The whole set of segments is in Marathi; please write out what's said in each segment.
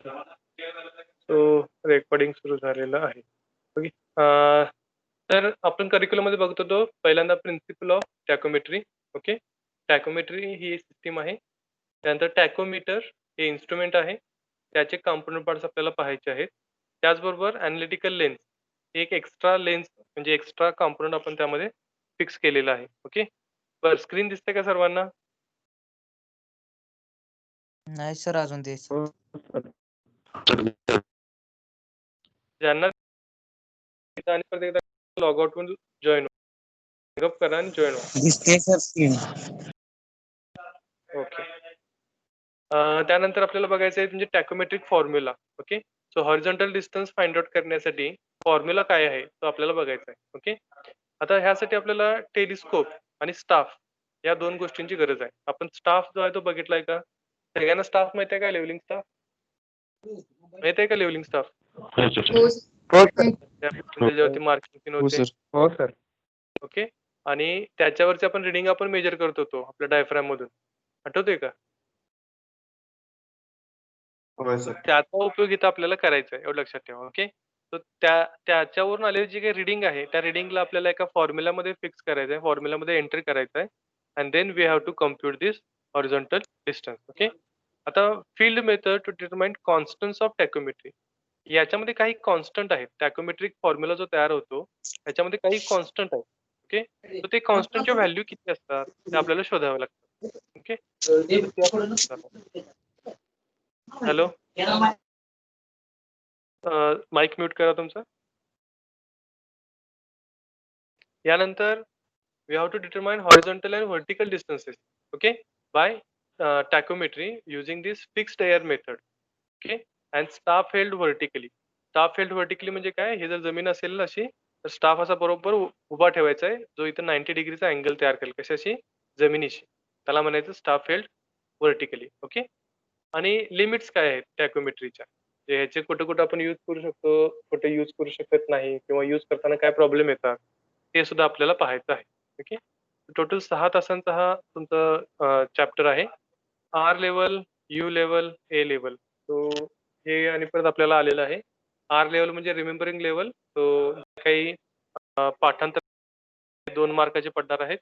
सो रेकॉर्डिंग सुरू झालेलं आहे. ओके. तर आपण करिक्युलम मध्ये बघतो तो पहिल्यांदा principle of tachometry. Okay. Tachometry ही सिस्टीम आहे. त्यानंतर टॅकोमीटर हे इन्स्ट्रुमेंट आहे. त्याचे कॉम्पोनंट पार्ट्स आपल्याला पाहायचे आहेत. त्याचबरोबर अॅनालिटिकल लेन्स एक एक्स्ट्रा लेन्स म्हणजे एक्स्ट्रा कॉम्पोनंट आपण त्यामध्ये फिक्स केलेला आहे. ओके. बरं, स्क्रीन दिसते का सर्वांना? नाही सर अजून ते ज्यांना आणि परत एकदा लॉग आउट करून जॉईन गप करा आणि जॉईन व्हा. दिसते सर स्क्रीन. ओके. त्यानंतर आपल्याला बघायचं आहे म्हणजे tachometric formula. Okay. So horizontal distance find out करण्यासाठी फॉर्म्युला काय आहे तो आपल्याला बघायचा आहे. ओके. आता ह्यासाठी आपल्याला टेलिस्कोप आणि स्टाफ या दोन गोष्टींची गरज आहे. आपण स्टाफ जो आहे तो बघितलाय का? सगळ्यांना स्टाफ माहिती आहे का? लेवलिंग स्टाफ माहिती आहे का? लेवलिंग स्टाफ त्याच्यावरती मार्किंग होते. हो सर. ओके. आणि त्याच्यावरची आपण रिडिंग आपण मेजर करत होतो आपल्या डायफ्राम मधून. आठवतंय का? त्याचा उपयोग इथं आपल्याला करायचा आहे, एवढं लक्षात ठेवा. ओके. तर त्याच्यावरून आलेली जी काही रिडिंग आहे त्या रिडिंगला आपल्याला एका फॉर्म्युलामध्ये फिक्स करायचं आहे, फॉर्म्युलामध्ये एंट्री करायचं आहे and then we have to compute this horizontal distance. Okay. आता field method to determine constants of tachometry. याच्यामध्ये काही कॉन्स्टंट आहेत. टॅकोमेट्रिक फॉर्म्युला जो तयार होतो त्याच्यामध्ये काही कॉन्स्टंट आहेत. ओके. तर ते कॉन्स्टंटच्या व्हॅल्यू किती असतात ते आपल्याला शोधावं लागतं. ओके. हॅलो, माईक म्यूट करा तुमचा. यानंतर we have to determine horizontal and vertical distances. Okay. By tachometry using this fixed hair method. Okay. And staff held vertically. Staff held vertically म्हणजे काय? हे जर जमीन असेल ना अशी तर स्टाफ असा बरोबर उभा ठेवायचा आहे जो इथं 90 डिग्रीचा अँगल तयार करेल. कशाशी? जमिनीशी. त्याला म्हणायचं स्टाफ हेल्ड व्हर्टिकली. ओके. आणि लिमिट्स काय आहेत टॅकोमेट्रीच्या? ह्याचे कुठे कुठे आपण यूज करू शकतो, कुठे यूज करू शकत नाही किंवा यूज करताना काय प्रॉब्लेम येतात ते सुद्धा आपल्याला पाहायचं आहे. ओके. टोटल 6 तासांचा हा तुमचा चॅप्टर आहे. R level, U level, A level. So हे आणि परत आपल्याला आलेलं आहे. आर लेवल म्हणजे रिमेंबरिंग लेवल. तो काही पाठांतर 2 मार्काचे पडणार आहेत.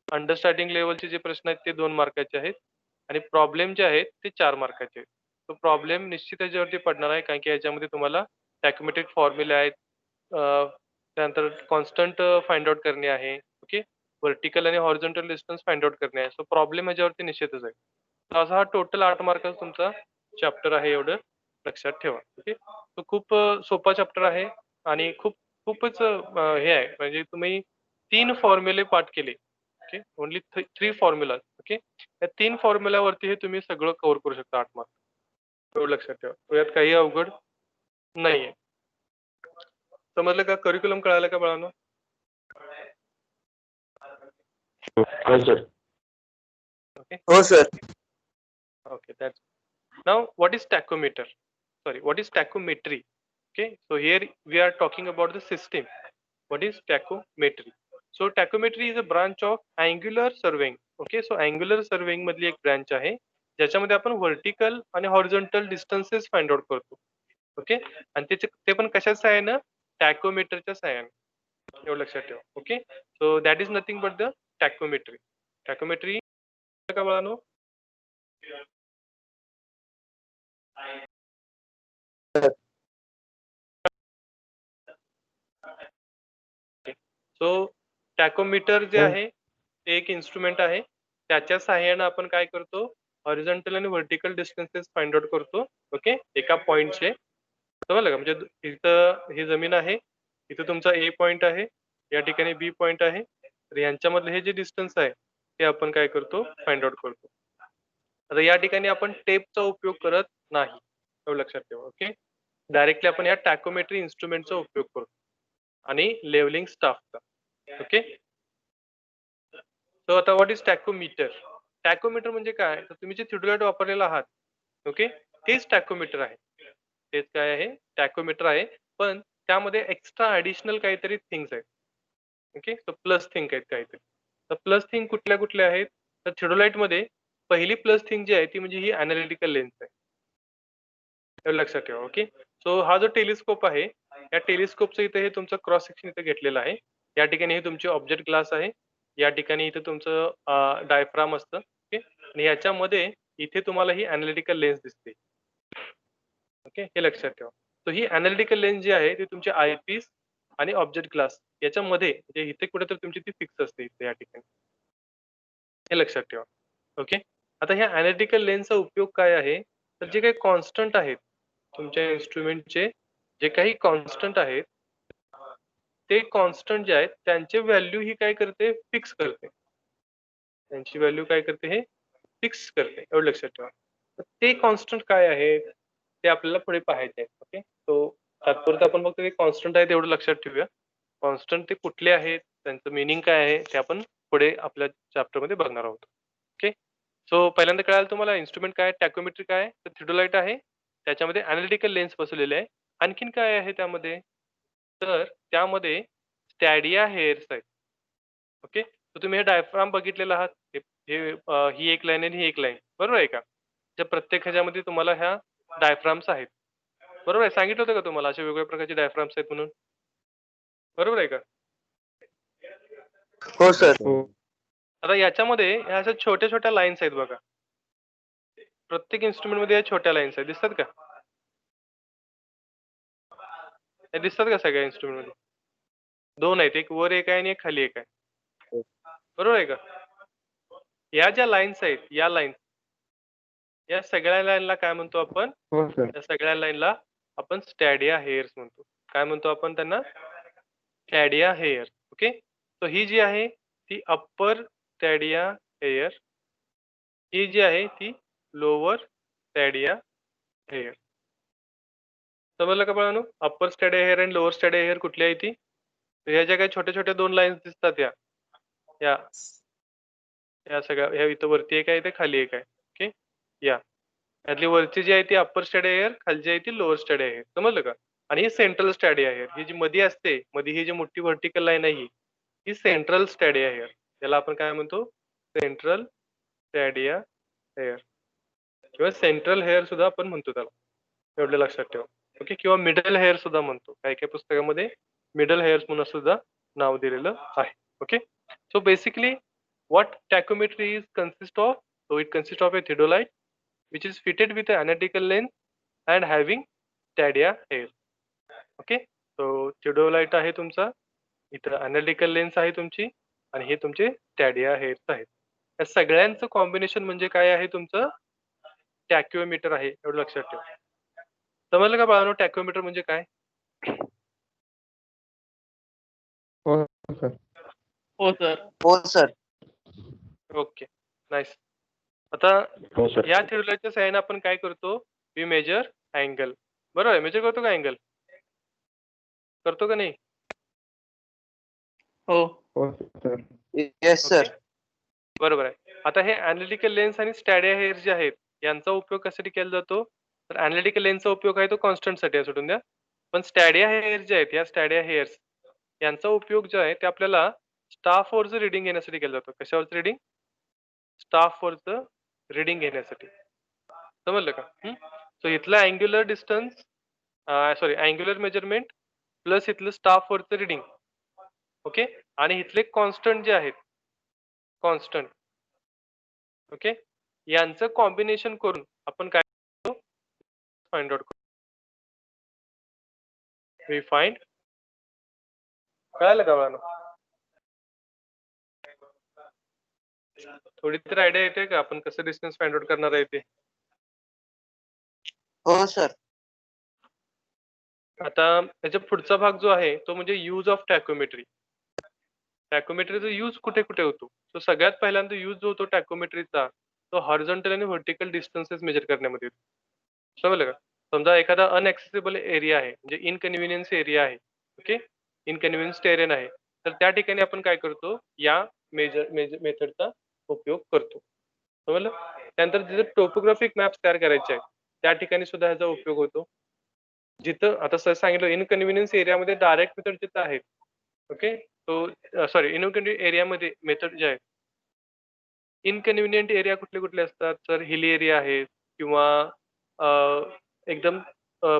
अंडरस्टँडिंग लेवलचे जे प्रश्न आहेत ते 2 मार्काचे आहेत आणि प्रॉब्लेम जे आहेत ते 4 मार्काचे आहेत. तो प्रॉब्लेम निश्चित याच्यावरती पडणार आहे कारण की याच्यामध्ये तुम्हाला टॅकोमेट्रिक फॉर्म्युले आहेत. त्यानंतर कॉन्स्टंट फाइंड आउट करणे आहे. ओके. व्हर्टिकल आणि हॉरिझॉन्टल डिस्टन्स फाइंड आउट करणे आहे. सो प्रॉब्लेम याच्यावरती निश्चितच आहे. तर असा हा टोटल 8 मार्काचा तुमचा चॅप्टर आहे, एवढं लक्षात ठेवा. ओके. तो खूप सोपा चॅप्टर आहे आणि खूपच हे आहे म्हणजे तुम्ही 3 फॉर्म्युले पाठ केले. ओके. Only 3 formula. ओके. या 3 फॉर्म्युल्यावरती हे तुम्ही सगळं कव्हर करू शकता 8 मार्क. एवढं लक्षात ठेवा. यात काही अवघड नाहीये. समजलं का? करिक्युलम कळालं का बाळांनो? Okay. हो sir. Okay, that's now what is tachometer? Sorry, what is tachometry? Okay, so here we are talking about the system. What is tachometry? So tachometry is a branch of angular surveying. Okay, so angular surveying मधली एक ब्रांच आहे ज्याच्यामध्ये आपण व्हर्टिकल आणि हॉरिझॉन्टल डिस्टन्सेस फाइंड आउट करतो. ओके. आणि ते पण कशाच्या सहाय्यानं? टॅकोमीटरच्या सहाय्याने. एवढं लक्षात ठेवा. Okay. So that is nothing but the tachometry. Tachometry का बाळांनो? सो टॅकोमीटर जे आहे ते एक इन्स्ट्रुमेंट आहे. त्याच्या सहाय्याने आपण काय करतो? हॉरिझॉन्टल आणि व्हर्टिकल डिस्टन्सेस फाइंड आउट करतो. ओके. एका पॉइंटचे. समजलं का? म्हणजे इथं ही जमीन आहे, इथं तुमचा ए पॉइंट आहे, या ठिकाणी बी पॉइंट आहे. तर यांच्यामधलं हे जे डिस्टन्स आहे ते आपण काय करतो? फाइंड आउट करतो. आता या ठिकाणी आपण टेपचा उपयोग करत नाही, एवढं लक्षात ठेवा. ओके. डायरेक्टली आपण या टॅकोमेट्री इन्स्ट्रुमेंटचा उपयोग करतो आणि लेवलिंग स्टाफचा. ओके. सो आता व्हॉट इज टॅकोमीटर? टॅकोमीटर म्हणजे काय? तर तुम्ही जे थिओडोलाइट वापरलेला आहात, ओके, तेच टॅकोमीटर आहे. तेच काय आहे? टॅकोमीटर आहे. पण त्यामध्ये एक्स्ट्रा ऍडिशनल काहीतरी थिंग्स आहेत. ओके. तर प्लस थिंग आहेत काहीतरी. तर प्लस थिंग कुठल्या कुठल्या आहेत? तर थिओडोलाइट मध्ये पहिली प्लस थिंग जी आहे ती म्हणजे ही अॅनालिटिकल लेन्स आहे. एवढं लक्षात ठेवा. ओके. सो हा जो टेलिस्कोप आहे, या टेलिस्कोपचं इथे हे तुमचं क्रॉस सेक्शन इथे घेतलेलं आहे. या ठिकाणी हे तुमची ऑब्जेक्ट ग्लास आहे. या ठिकाणी इथे तुमचं डायफ्राम असतं. ओके. आणि याच्यामध्ये इथे तुम्हाला ही अॅनालिटिकल लेन्स दिसते. ओके, हे लक्षात ठेवा. तर ही अॅनालिटिकल लेन्स जी आहे ती तुमची आयपीस आणि ऑब्जेक्ट ग्लास याच्यामध्ये म्हणजे इथे कुठेतरी तुमची ती फिक्स असते इथे या ठिकाणी. हे लक्षात ठेवा. ओके. आता ह्या अॅनालिटिकल लेन्सचा उपयोग काय आहे? तर जे काही कॉन्स्टंट आहेत तुमच्या इन्स्ट्रुमेंटचे जे काही कॉन्स्टंट आहेत, ते कॉन्स्टंट जे आहेत त्यांचे व्हॅल्यू ही काय करते? फिक्स करते. त्यांची व्हॅल्यू काय करते? हे फिक्स करते. एवढं लक्षात ठेवा. तर ते कॉन्स्टंट काय आहेत? ते आपल्याला पुढे पाहायचे आहेत. ओके. सो तात्पुरतं आपण फक्त ते कॉन्स्टंट आहे तेवढं लक्षात ठेवूया. कॉन्स्टंट ते कुठले आहेत? त्यांचं मीनिंग काय आहे? ते आपण पुढे आपल्या चॅप्टरमध्ये बघणार आहोत. ओके. सो पहिल्यांदा कळालं तुम्हाला इन्स्ट्रुमेंट काय आहे? टॅकोमेट्री काय आहे? तर थिओडोलाइट आहे. त्याच्यामध्ये अॅनालिटिकल लेन्स बसवलेले आहे. आणखीन काय आहे त्यामध्ये? तर त्यामध्ये स्टॅडिया हेअर्स आहेत. ओके. तर तुम्ही हे डायफ्राम बघितलेलं आहात. ही एक लाईन आणि ही एक लाईन. बरोबर आहे का? त्या प्रत्येक ह्याच्यामध्ये तुम्हाला ह्या डायफ्राम्स आहेत. बरोबर आहे. सांगितलं होतं का तुम्हाला अशा वेगवेगळ्या प्रकारचे डायफ्राम्स आहेत म्हणून? बरोबर आहे का? हो सर. आता याच्यामध्ये ह्या अशा छोट्या-छोट्या लाईन्स आहेत बघा. प्रत्येक इन्स्ट्रुमेंटमध्ये या छोट्या लाईन्स आहेत. दिसतात का? हे दिसतात का सगळ्या इन्स्ट्रुमेंटमध्ये? 2 आहेत. एक वर एक आहे आणि एक खाली एक आहे. बरोबर आहे का? या ज्या लाईन्स आहेत, या लाईन्स या सगळ्या लाईनला काय म्हणतो आपण? हो सर. या सगळ्या लाईनला आपण स्टॅडिया हेअर्स म्हणतो. काय म्हणतो आपण त्यांना? स्टॅडिया हेअर. ओके. सो ही जी आहे ती अप्पर स्टॅडिया हेअर. ही जी आहे ती लोअर स्टॅडिया हेअर. समजलं का बाळांनो? अप्पर स्टॅडिया हेअर आणि लोअर स्टॅडिया हेअर कुठली आहे ती? तर ह्या ज्या काही छोट्या-छोट्या 2 लाईन्स दिसतात या या सगळ्या ह्या इथं वरती एक आहे, इथे खाली एक आहे. ओके. या. यातली वरची जी आहे ती अप्पर स्टॅडिया हेअर, खालची आहे ती लोअर स्टॅडिया हेअर. समजलं का? आणि ही सेंट्रल स्टॅडिया हेअर. ही जी मध्ये असते, मध्ये ही जी मोठी व्हर्टिकल लाईन आहे ही सेंट्रल स्टॅडिया हेअर. याला आपण काय म्हणतो? सेंट्रल स्टॅडिया हेअर किंवा सेंट्रल हेअर सुद्धा आपण म्हणतो त्याला. एवढं लक्षात ठेवा. ओके. किंवा मिडल हेअर सुद्धा म्हणतो. काही-काही पुस्तकामध्ये मिडल हेअर्स म्हणून सुद्धा नाव दिलेलं आहे. Okay. So basically what tachometry is consist of? So it consists of a theodolite which is fitted with an analytical lens and having stadia hairs. Okay. So theodolite आहे तुमचा, इथं analytical lens आहे तुमची आणि हे तुमचे स्टॅडिया हेअर्स आहेत. या सगळ्यांचं कॉम्बिनेशन म्हणजे काय आहे तुमचं? टॅक्योमीटर आहे. एवढं लक्षात ठेवा. समजलं का बाळांनो टॅक्योमीटर म्हणजे काय? हो सर. हो सर. हो सर. ओके. नाईस. आता हो सर. या थिओडोलाइटच्या सहाय्याने आपण काय करतो? We measure angle. बरोबर आहे. मेजर करतो का अँगल? करतो का नाही? हो. हो सर. Yes sir. बरोबर आहे. आता हे अॅनालिटिकल लेन्स आणि स्टॅडिया हेअर्स जे आहेत, यांचा उपयोग कशासाठी केला जातो? तर अॅनालिटिकल लेन्सचा उपयोग आहे तो कॉन्स्टंटसाठी आहे सोडून द्या. पण स्टॅडिया हेअर्स जे आहेत, या स्टॅडिया हेअर्स यांचा उपयोग जो आहे ते आपल्याला स्टाफवरचं रीडिंग घेण्यासाठी केला जातो. कशावरचं रीडिंग? स्टाफवरचं रीडिंग घेण्यासाठी. समजलं का? सो इथलं angular distance sorry angular measurement plus इथलं स्टाफवरचं रीडिंग. ओके. आणि इथले कॉन्स्टंट जे आहेत, कॉन्स्टंट ओके, यांचं कॉम्बिनेशन करून आपण काय करतो? फाइंड आउट करतो. वी फाइंड कळालं का बाळांनो? थोडी तर आयडिया येते का आपण कसं डिस्टन्स फाइंड आउट करणार आहे ते? हो सर. आता याच्या पुढचा भाग जो आहे तो म्हणजे यूज ऑफ टॅकोमेट्री. टॅकोमेट्रीचा यूज कुठे-कुठे होतो? तो सगळ्यात पहिल्यांदा यूज जो होतो टॅकोमेट्रीचा तो हॉरिझॉन्टल आणि व्हर्टिकल डिस्टन्सेस मेजर करण्यामध्ये होतो. समजलं का? समजा एखादा अनएक्सेसिबल एरिया आहे म्हणजे इनकन्व्हिनियन्स एरिया आहे. ओके. इनकन्व्हिनियन्स टेरेन आहे. तर त्या ठिकाणी आपण काय करतो? या मेथडचा उपयोग करतो. समजलं? त्यानंतर जिथे टोपोग्राफिक मॅप्स तयार करायचे आहेत, त्या ठिकाणी सुद्धा ह्याचा उपयोग होतो. जिथं आता सर सांगितलं इनकन्व्हिनियन्स एरियामध्ये डायरेक्ट मेथड जिथं आहेत. ओके. तो सॉरी इनकन्व्हिनियंट एरियामध्ये मेथड जे आहे इनकन्व्हिनियंट एरिया कुठले-कुठले असतात? तर हिली एरिया आहेत किंवा एकदम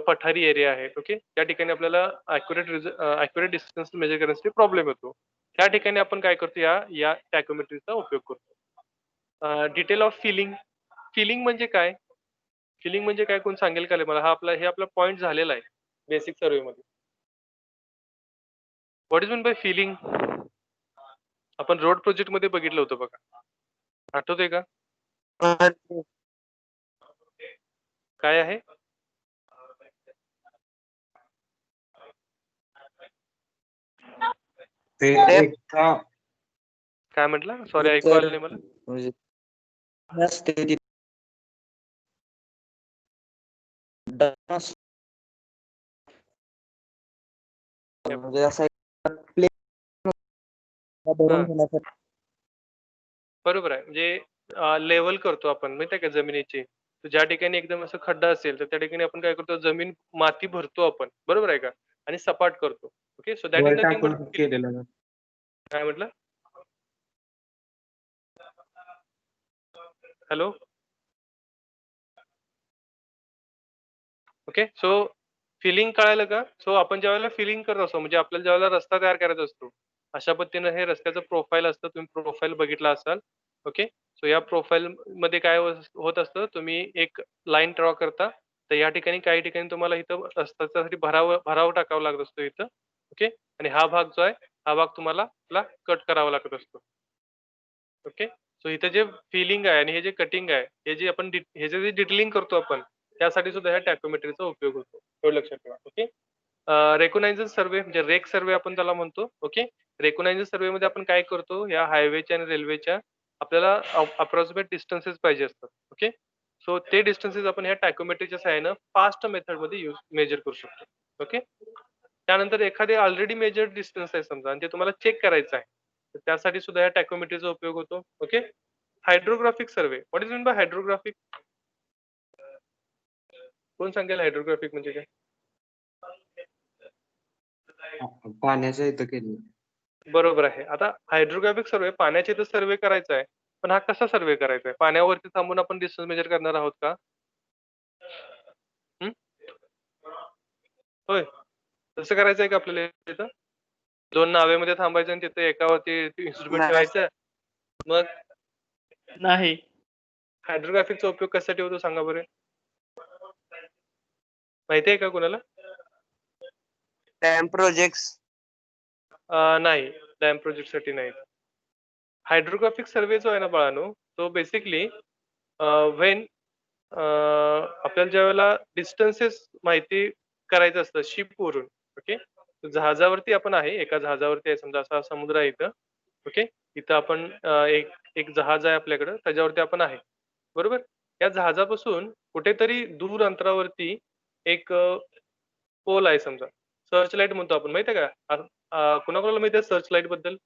पठारी एरिया आहे, ओके, त्या ठिकाणी आपल्याला ॲक्युरेट डिस्टन्स मेजर करण्यासाठी प्रॉब्लेम येतो. त्या ठिकाणी आपण काय करतो, या टॅकोमेट्रीचा उपयोग करतो. Detail of feeling. फिलिंग म्हणजे काय? फिलिंग म्हणजे काय, कोण सांगेल का मला? हे आपला पॉइंट झालेला आहे बेसिक सर्व्हेमध्ये. What is mean by filling? आपण रोड प्रोजेक्ट मध्ये बघितलं होतं बघा, आठवतंय का? काय आहे? ते एका काय म्हटलं? सॉरी, ऐकू आलं नाही मला. म्हणजे नसते ती डान्स म्हणजे असा प्ले भरून घेण्यासाठी बरोबर आहे. म्हणजे लेवल करतो आपण माहिती आहे का जमिनीची. तर ज्या ठिकाणी एकदम असं खड्डा असेल, तर त्या ठिकाणी आपण काय करतो, जमीन माती भरतो आपण, बरोबर आहे का? आणि सपाट करतो. ओके, सो दॅट इज वर नथिंग बट टाकून केलेलं जातं. काय म्हटलं? हॅलो. ओके, सो फिलिंग कळालं का? सो आपण ज्यावेळेला फिलिंग करत असतो, म्हणजे आपल्याला ज्यावेळेला रस्ता तयार करायचा असतो, अशा पद्धतीनं हे रस्त्याचं प्रोफाईल असतं. तुम्ही प्रोफाईल बघितला असाल. ओके, सो या प्रोफाईल मध्ये काय होत असतं, तुम्ही एक लाईन ड्रॉ करता. तर या ठिकाणी काही ठिकाणी तुम्हाला इथं रस्त्यासाठी भराव टाकावा लागत असतो इथं. ओके, आणि हा भाग जो आहे, हा भाग तुम्हाला कट करावा लागत असतो. ओके, सो इथे जे फिलिंग आहे आणि हे जे कटिंग आहे, हे जे आपण ह्याचे जे डिटेलिंग करतो आपण, त्यासाठी सुद्धा ह्या टॅकोमेट्रीचा उपयोग होतो. एवढं लक्षात ठेवा. ओके, रेकोनायझर सर्वे म्हणजे रेक सर्वे आपण त्याला म्हणतो. ओके, रेकोनायझर सर्वे मध्ये आपण काय करतो, या हायवेच्या आणि रेल्वेच्या आपल्याला अप्रॉक्सिमेट डिस्टन्सेस पाहिजे असतात. ओके, सो ते डिस्टन्सेस आपण ह्या टॅकोमेट्रीच्या सहाय्यानं फास्ट मेथडमध्ये मेजर करू शकतो. ओके, त्यानंतर एखादे ऑलरेडी मेजर डिस्टन्स आहे समजा, आणि ते तुम्हाला चेक करायचं आहे, तर त्यासाठी सुद्धा या टॅकोमेट्रीचा उपयोग होतो. Okay, hydrographic survey. What is mean bye hydrographic? कोण सांगेल हायड्रोग्राफिक म्हणजे काय? पाण्याच्या इथं केलं. बरोबर आहे. आता हायड्रोग्राफिक सर्वे पाण्याच्या इथं सर्वे करायचा आहे. पण हा कसा सर्वे करायचा आहे? पाण्यावरती थांबून आपण डिस्टन्स मेजर करणार आहोत का? हं? होय. तसं करायचं आहे का आपल्याला इथं? 2 नावेमध्ये थांबायचं आणि तिथे एकावरती इन्स्ट्रुमेंट ठेवायचं. मग नाही. हायड्रोग्राफिकचा उपयोग कशासाठी होतो सांगा बरं? माहिती आहे का कुणाला? Dam projects. नाही, डॅम प्रोजेक्टसाठी नाही. हायड्रोग्राफिक सर्वे जो आहे ना बाळांनो, तो बेसिकली व्हेन आपल्याला ज्यावेळेला डिस्टन्सेस माहिती करायचं असतं शिपवरून. ओके, जहाजावरती आपण आहे, एका जहाजावरती आहे समजा, असा समुद्र आहे इथं. ओके, इथं आपण एक एक जहाज आहे आपल्याकडं, त्याच्यावरती आपण आहे, बरोबर. या जहाजापासून कुठेतरी दूर अंतरावरती एक पोल आहे समजा, सर्च लाईट म्हणतो आपण, माहिती आहे का? कुणाकुणाला माहिती आहे सर्च लाईट बद्दल?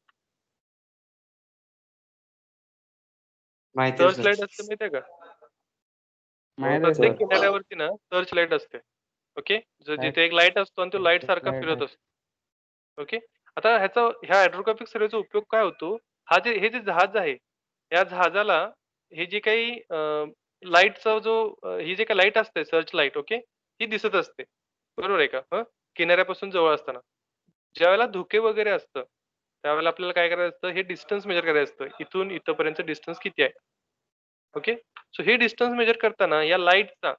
माहिती आहे सर्च सर. लाईट असते माहिती आहे का? माहित आहे प्रत्येक सर. किनाऱ्यावरती ना सर्च लाईट असते. ओके, जिथे एक लाईट असतो आणि तो लाईट सारखा फिरत असतो. ओके, आता ह्या हायड्रोग्राफिक सर्वेचा उपयोग काय होतो? हे जे जहाज आहे, या जहाजाला हे जे काही लाईटचा जो ही जे काही लाईट असते सर्च लाईट, ओके, ही दिसत असते, बरोबर आहे का? किनाऱ्यापासून जवळ असताना ज्यावेळेला धुके वगैरे असतं, त्यावेळेला आपल्याला काय करायचं असतं, हे डिस्टन्स मेजर करायचं असतं, इथून इथपर्यंत डिस्टन्स किती आहे. ओके, सो हे डिस्टन्स मेजर करताना या लाईटचा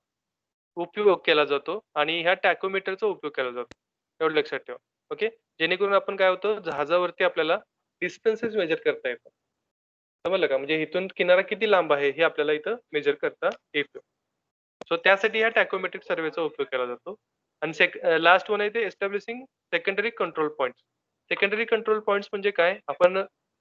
उपयोग केला जातो आणि ह्या टॅकोमीटरचा उपयोग केला जातो. एवढं लक्षात ठेवा. ओके, जेणेकरून आपण काय होतं, जहाजावरती आपल्याला डिस्टन्सेस मेजर करता येतात. समजलं का? म्हणजे इथून किनारा किती लांब आहे हे आपल्याला इथं मेजर करता येतं. सो त्यासाठी ह्या टॅकोमेट्रिक सर्वेचा उपयोग केला जातो. आणि लास्ट वन आहे ते establishing secondary control points. Secondary control points म्हणजे काय? आपण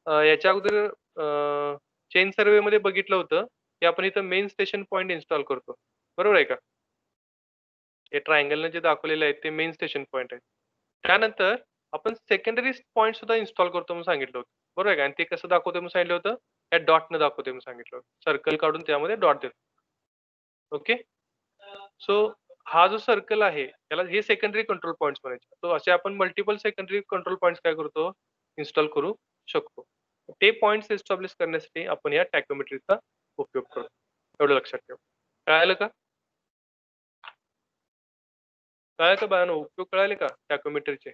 याच्या अगोदर चेन सर्वेमध्ये बघितलं होतं, की आपण इथं मेन स्टेशन पॉइंट इन्स्टॉल करतो. बरोबर आहे का? हे ट्रायंगलने जे दाखवलेले आहेत ते मेन स्टेशन पॉइंट आहेत. त्यानंतर आपण सेकंडरी पॉइंट सुद्धा इन्स्टॉल करतो म्हणून सांगितलं होतं. बरोबर आहे का? आणि ते कसं दाखवतो म्हणून सांगितलं होतं? या डॉटनं दाखवतो म्हणून सांगितलं होतं. सर्कल काढून त्यामध्ये डॉट देतो. ओके? सो हा जो सर्कल आहे, त्याला हे सेकंडरी कंट्रोल पॉइंट्स म्हणायचे. सो असे आपण मल्टिपल सेकंडरी कंट्रोल पॉइंट्स काय करतो? इन्स्टॉल करू शकतो. ते पॉइंट्स एस्टॅब्लिश करण्यासाठी आपण या टॅकोमेट्रीचा उपयोग करतो. एवढं लक्षात ठेवा. कळालं का? कळालं का बाळांनो? उपयोग कळाले का टॅकोमीटरचे?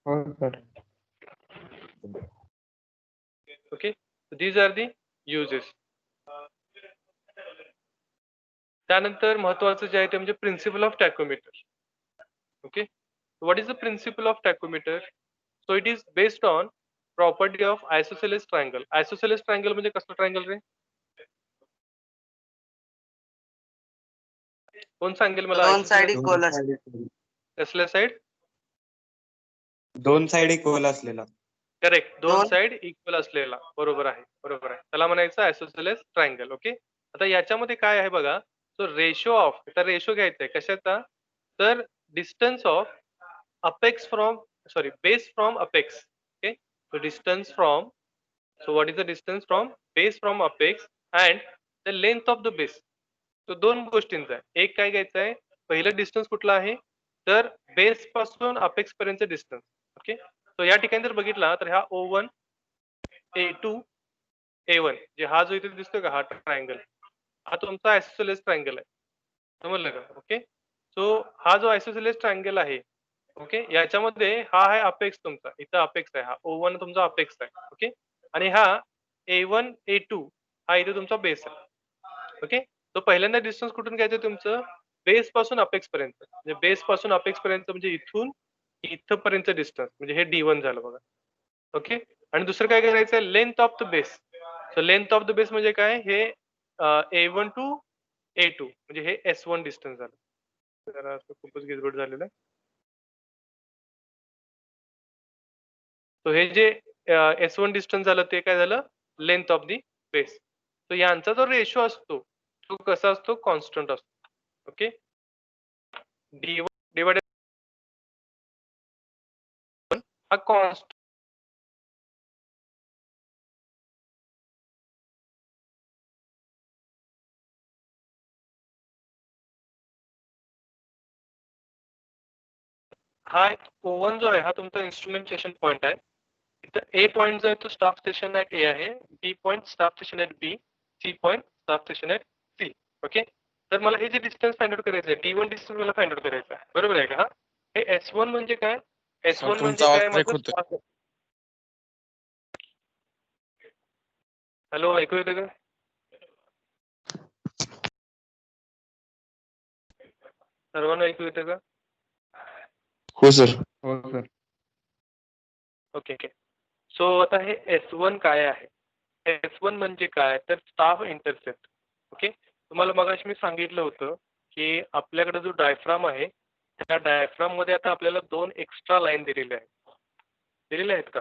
हो sir. Okay, these are the uses. त्यानंतर महत्वाचं जे आहे ते म्हणजे principle of tachometer. Okay, what is the principle of tachometer? So it is based on property of isosceles triangle. Isosceles triangle म्हणजे कसलं ट्रायंगल रे? कोण सांगेल मला? दोन साइड isosceles इक्वल कसल्या साइड? दोन साइड इक्वल असलेला. करेक्ट, दोन दोन- साइड इक्वल असलेला. बरोबर आहे, बरोबर आहे. त्याला म्हणायचं आयसोसेलेस ट्रायंगल. ओके, आता याच्यामध्ये काय आहे बघा. सो रेशो ऑफ, आता रेशो घ्यायचा आहे कशाचा? तर distance of apex from, sorry, base from apex. Okay, so distance from, so what is the distance from base from apex and the length of the base. तो दोन गोष्टींचा आहे. एक काय घ्यायचं आहे, पहिलं डिस्टन्स कुठला आहे, तर बेस पासून अपेक्स पर्यंत डिस्टन्स. ओके, सो या ठिकाणी जर बघितला तर हा O1 A2 A1 जे हा जो इथे दिसतोय का, हा ट्रायंगल, हा तुमचा आयसोसेलेस ट्रायंगल आहे. समजलं का? ओके, सो हा जो आयसोसेलेस ट्रायंगल आहे, ओके, याच्यामध्ये हा आहे अपेक्स तुमचा, इथं अपेक्स आहे, हा O1 तुमचा अपेक्स आहे. ओके, आणि हा A1 A2 हा इथे तुमचा बेस आहे. ओके, तो पहिल्यांदा डिस्टन्स कुठून घ्यायचं तुमचं? बेस पासून अपेक्स पर्यंत. म्हणजे बेस पासून अपेक्स पर्यंत म्हणजे इथून इथपर्यंत डिस्टन्स, म्हणजे हे D1 झालं बघा. ओके, आणि दुसरं काय करायचं आहे, length of the base. So length of the base म्हणजे काय, हे A1 टू A2 म्हणजे हे S1 डिस्टन्स झालं. जरा असं खूपच गिजबट झालेलं आहे. सो हे जे S1 डिस्टन्स झालं ते काय झालं, length of the base. So यांचा जो रेशो असतो तो कसा असतो, कॉन्स्टंट असतो. ओके, D1 डिवाइडेड हा कॉन्स्टंट. हा O1 जो आहे हा तुमचा इन्स्ट्रुमेंटेशन पॉइंट आहे. इथं A पॉइंट जो आहे तो स्टाफ स्टेशन ऍट A आहे, B point staff station at B, C point staff station at C. Okay, तर मला हे जे डिस्टन्स फाइंड आउट करायचं आहे, D1 डिस्टन्स मला फाइंड आउट करायचं आहे. बरोबर आहे का? हा हे S1 म्हणजे काय, S1 म्हणजे काय माझं. हॅलो, ऐकू येतं का? सर्वांना ऐकू येतं का? हो सर. हो सर. ओके ओके, सो आता हे S1 काय आहे? S1 म्हणजे काय, तर स्टाफ इंटरसेप्ट. ओके, तुम्हाला मगाशी मी सांगितलं होतं की आपल्याकडे जो डायफ्राम आहे त्या डायफ्राम मध्ये आता आपल्याला दोन एक्स्ट्रा लाईन दिलेल्या आहेत. दिलेल्या आहेत का?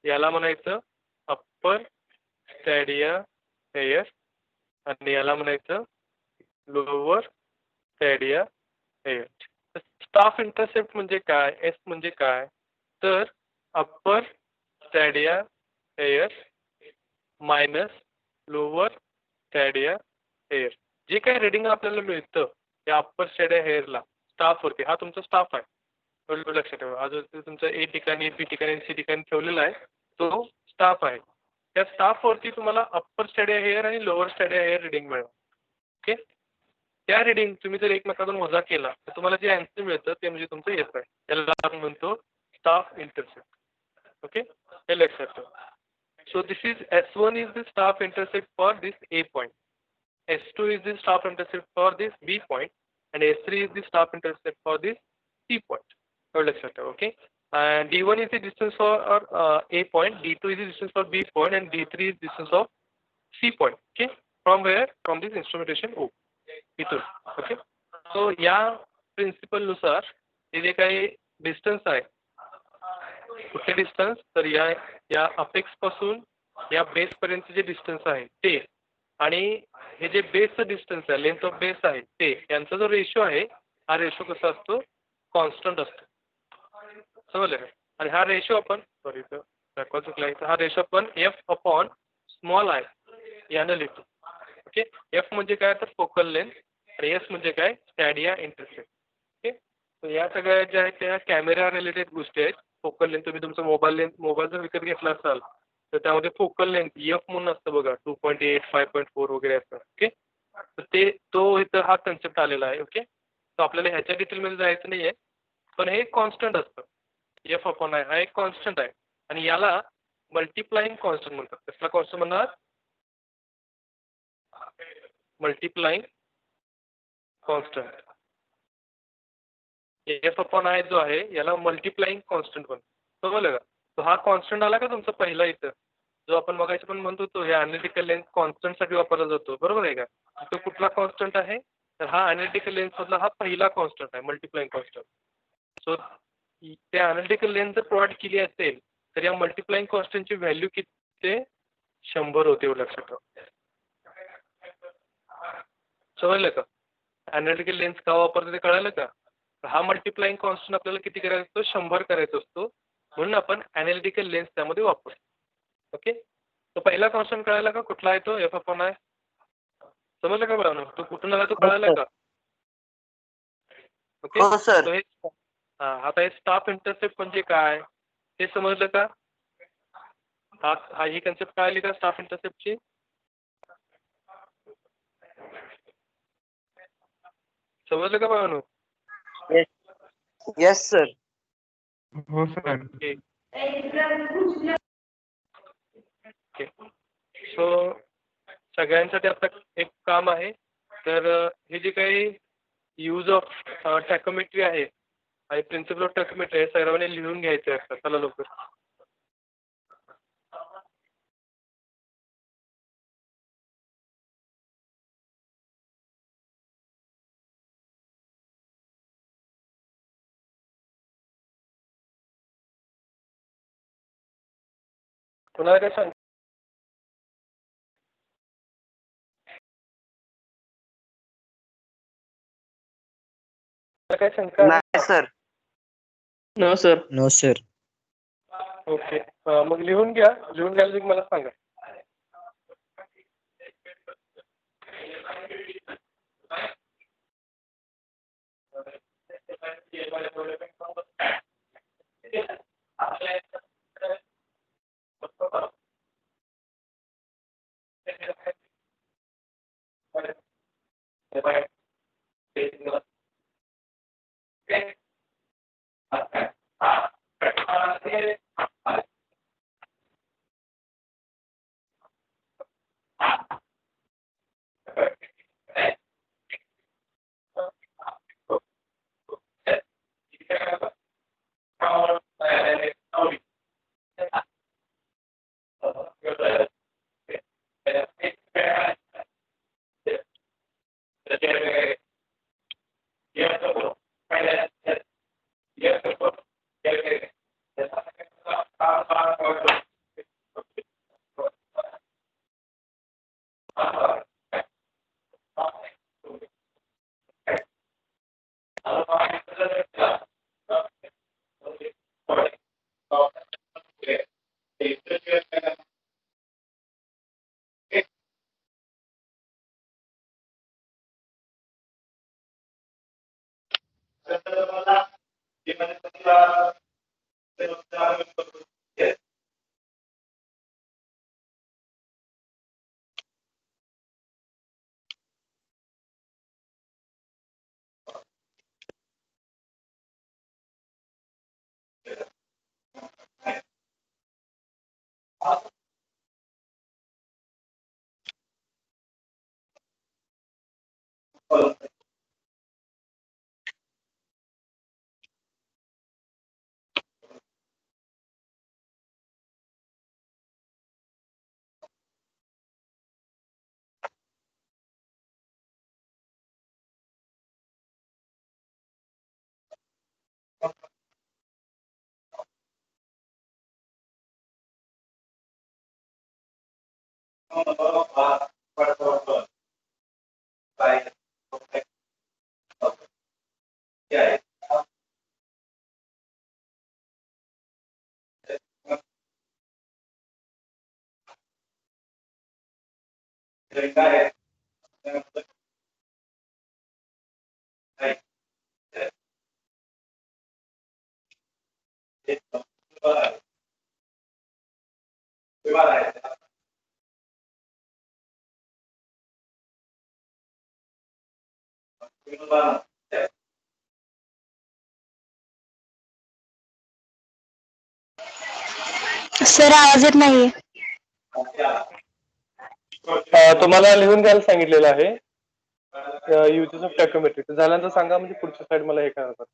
याला म्हणायचं अप्पर स्टॅडिया हेयर आणि याला म्हणायचं lower stadia hair. Staff intercept म्हणजे काय, एस म्हणजे काय, तर upper stadia hair minus lower stadia hair. जे काही रिडिंग आपल्याला मिळतं त्या अप्पर स्टॅडिया हेअरला स्टाफवरती, हा तुमचा स्टाफ आहे. लक्षात ठेवा, हा जो तुमचा A ठिकाणी, B ठिकाणी, C ठिकाणी ठेवलेला आहे तो स्टाफ आहे. त्या स्टाफवरती तुम्हाला अप्पर स्टॅडिया हेअर आणि लोअर स्टॅडिया हेअर रिडिंग मिळेल. ओके, त्या रिडिंग तुम्ही जर एकमेकातून वजा केला तर तुम्हाला जे अँसर मिळतं ते म्हणजे तुमचं येत आहे, त्याला आपण म्हणतो स्टाफ इंटरसेप्ट. ओके, हे लक्षात ठेवा. So this is S1 is the staff intercept for this A point, S2 is the staff intercept for this B point, and S3 is the staff intercept for this C point. Okay, and D1 is the distance for A point, D2 is the distance for B point, and D3 is distance of C point. Okay, from where? From this instrumentation O. Okay, so या प्रिन्सिपल नुसार हे जे काही डिस्टन्स आहे, कुठले डिस्टन्स, तर या अपेक्स पासून या बेस पर्यंत जे डिस्टन्स आहे ते, आणि हे जे बेसचं डिस्टन्स आहे, लेंथ ऑफ बेस आहे ते, यांचा जो रेशो आहे हा रेशो कसा असतो, कॉन्स्टंट असतो. समजलं का? आणि हा रेशो आपण, सॉरी दाखवा चुकला, हा रेशो आपण F अपॉन स्मॉल आय यानं लिहितो. ओके, F म्हणजे काय, तर फोकल लेंथ, आणि S म्हणजे काय, स्टॅडिया इंटरसेप्ट. ओके, तर या सगळ्या ज्या आहेत त्या कॅमेरा रिलेटेड गोष्टी आहेत. फोकल लेंथ, तुम्ही तुमचा मोबाईल जर विकत घेतला असाल तर त्यामध्ये फोकल लेंथ F म्हणून असतं बघा, 2.8, 5.4 वगैरे असतं. ओके, तर तो इथं हा कन्सेप्ट आलेला आहे. ओके, तर आपल्याला ह्याच्या डिटेलमध्ये जायचं नाहीये, पण हे कॉन्स्टंट असतं. एफ अपॉन आय हा एक कॉन्स्टंट आहे आणि याला मल्टिप्लाइंग कॉन्स्टंट म्हणतात. कसला कॉन्स्टंट म्हणतात? Multiplying constant. F upon I जो आहे याला मल्टिप्लाइंग कॉन्स्टंट म्हणतात. समजलं का? तो हा कॉन्स्टंट आला का तुमचा पहिला इथं, जो आपण मगाशी पण म्हणत होतो हे अनालिटिकल लेन्थ कॉन्स्टंट साठी वापरला जातो, बरोबर आहे का? तो कुठला कॉन्स्टंट आहे? तर हा अनालिटिकल लेन्थ मधला हा पहिला कॉन्स्टंट आहे, मल्टिप्लाइंग कॉन्स्टंट. सो त्या अनालिटिकल लेन्थ जर प्रोव्हाइड केली असेल तर या मल्टिप्लाइंग कॉन्स्टंटची व्हॅल्यू किती ते 100 होते, एवढं लक्षात ठेवा. समजलं का? अनालिटिकल लेन्थ का वापरतो ते कळालं का? हा मल्टिप्लाइंग कॉन्स्टंट आपल्याला किती करायचा असतो? 100 करायचा असतो, म्हणून आपण अनालिटिकल लेन्थ त्यामध्ये वापरतो. ओके, तो पहिला कॉन्स्टंट कळाला का? कुठला आहे तो? F upon I. समजलं का बरोबर? तो कुठून आला तो कळाला का? ओके, हो सर. आता हे स्टाफ इंटरसेप्ट म्हणजे काय ते समजलं का? ही कन्सेप्ट कळाली का स्टाफ इंटरसेप्टची? समजलं का बघा? Yes sir. हो सर. ओके, सो सगळ्यांसाठी आता एक काम आहे. तर हे जे काही यूज ऑफ टॅकोमेट्री आहे आणि प्रिन्सिपल ऑफ टॅकोमेट्री आहे सर्वांनी लिहून घ्यायचे असतात. चला लवकर. कुणाला काय सांग? काय शंका? नाही sir. No sir. No sir. Okay, मग लिहून घ्या. लिहून घ्यायला मला सांगा. सर आवाज येत नाहीये. तुम्हाला लिहून द्यायला सांगितलेलं आहे युजेस ऑफ टॅकोमेट्री. झाल्यानंतर सांगा, म्हणजे पुढची साईड मला हे करतात.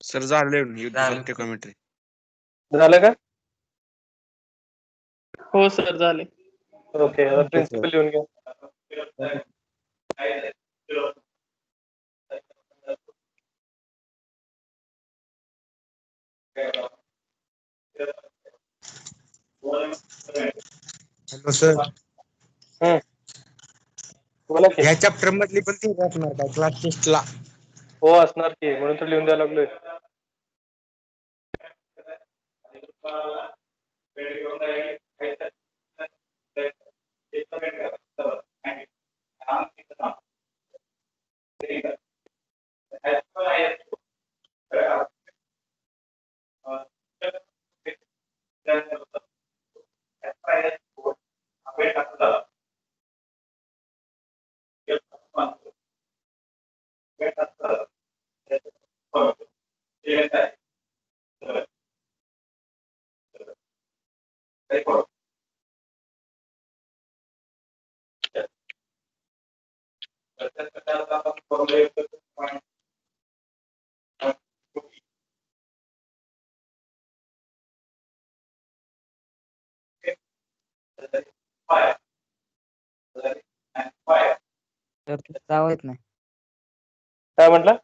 सर झालं टेकोमेट्री. झालं का? हो सर झाले. ओके, प्रिन्सिपल लिहून घ्या. हॅलो सर, बोला की. या चॅप्टर मधली पण ती असणार का क्लास टेस्टला? हो, असणार की, म्हणून तर लिहून द्यायला लागलोय. तर आवाज येत नाही. काय म्हटलं?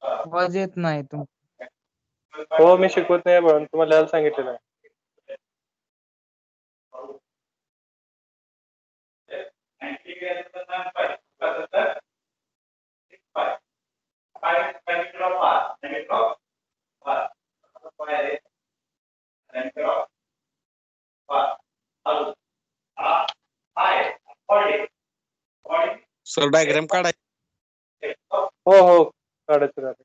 आवाज येत नाही हो, मी शिकवत नाही म्हणून तुम्हाला लिहायला सांगितलेलं आहे. सर डायग्राम काढाय. हो हो, काढायचं झालं.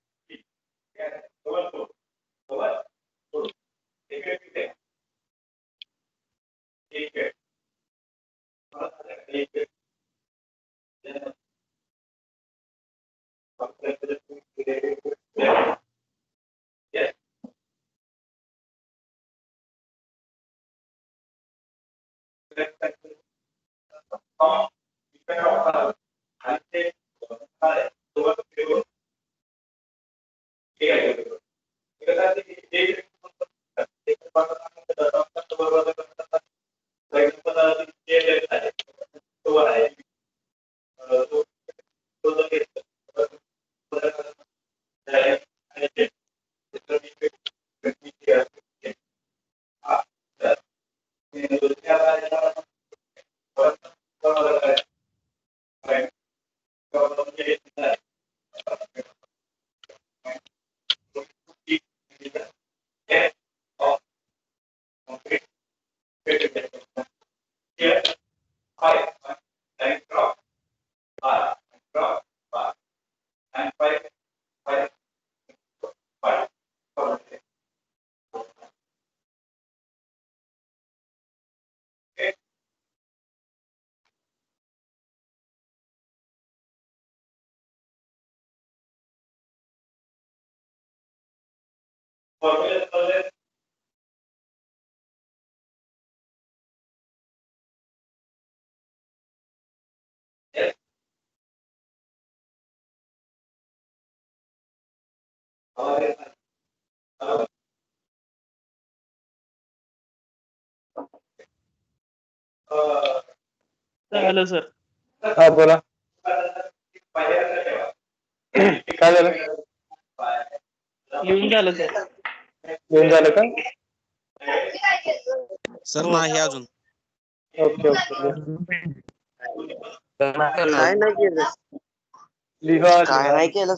झालं सर. हा बोला. काय झालं? लिहून झालं सर. येऊन झालं का? सर नाही अजून. Okay okay. काय नाही केलं लिहा काय लिहा. नाही केलं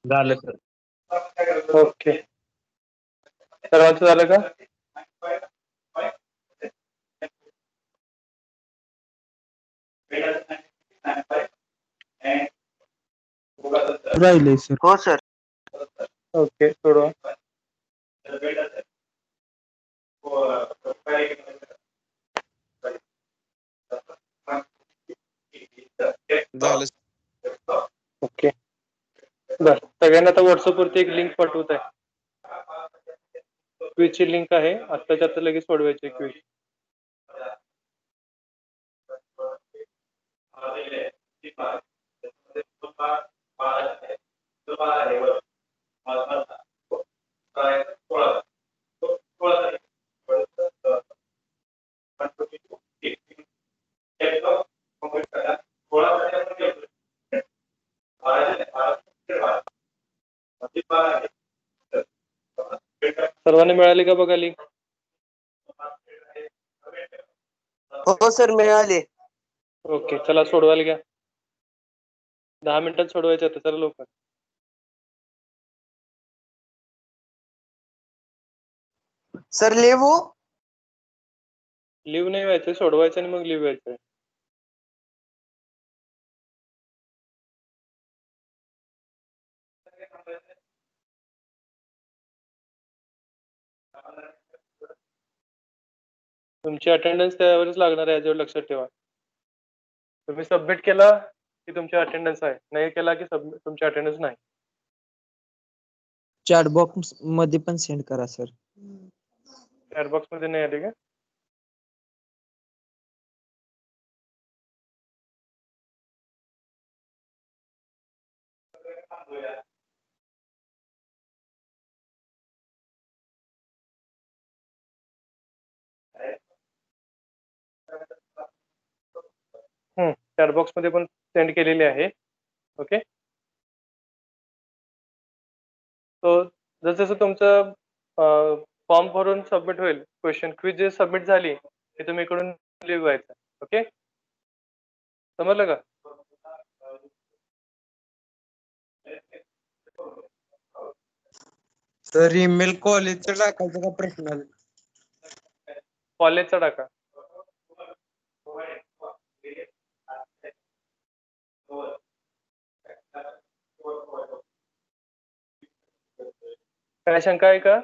झालं सर. ओके. सर्वांचं झालं का? राहिले सर. हो सर. ओके सोडवा. झालं. ओके. बस सगळ्यांना आता व्हॉट्सअप वरती एक लिंक पाठवत आहे. क्विजची लिंक आहे. आत्ताच्या आता लगेच सोडवायची क्विज. सर्वांनी मिळाली का बघा लिंक? हो सर मिळाले. ओके चला सोडवायला घ्या. 10 मिनिटात सोडवायचे आता. चला लवकर. सर लिहू लिव्ह नाही व्हायचं, सोडवायचं आणि मग लिव्ह व्हायचं. तुमची अटेंडन्स त्यावरच लागणार आहे याच्यावर लक्षात ठेवा. तुम्ही सबमिट केला की तुमची अटेंडन्स आहे, नाही केला की तुमची अटेंडन्स नाही. चॅट बॉक्स मध्ये पण सेंड करा सर. चॅट बॉक्स मध्ये नाही आली का? चॅट बॉक्स मध्ये पण सेंड केलेली आहे. ओके. तो जसं तुमचं फॉर्म भरून सबमिट होईल, क्वेश्चन क्विज जे सबमिट झाली ते तुम्ही इकडून लिव्ह व्हायचं. ओके समजलं का? सर ईमेल कॉलेजचं टाकायचं का प्रश्न? कॉलेजचा टाका. काय शंका आहे का?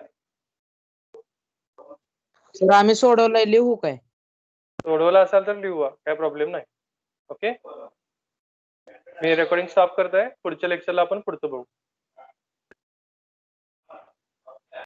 सर आम्ही सोडवलंय, लिहू काय? सोडवला असाल तर लिहू, काय प्रॉब्लेम नाही. ओके मी रेकॉर्डिंग स्टॉप करतोय. पुढच्या लेक्चरला आपण पुढचं बघू.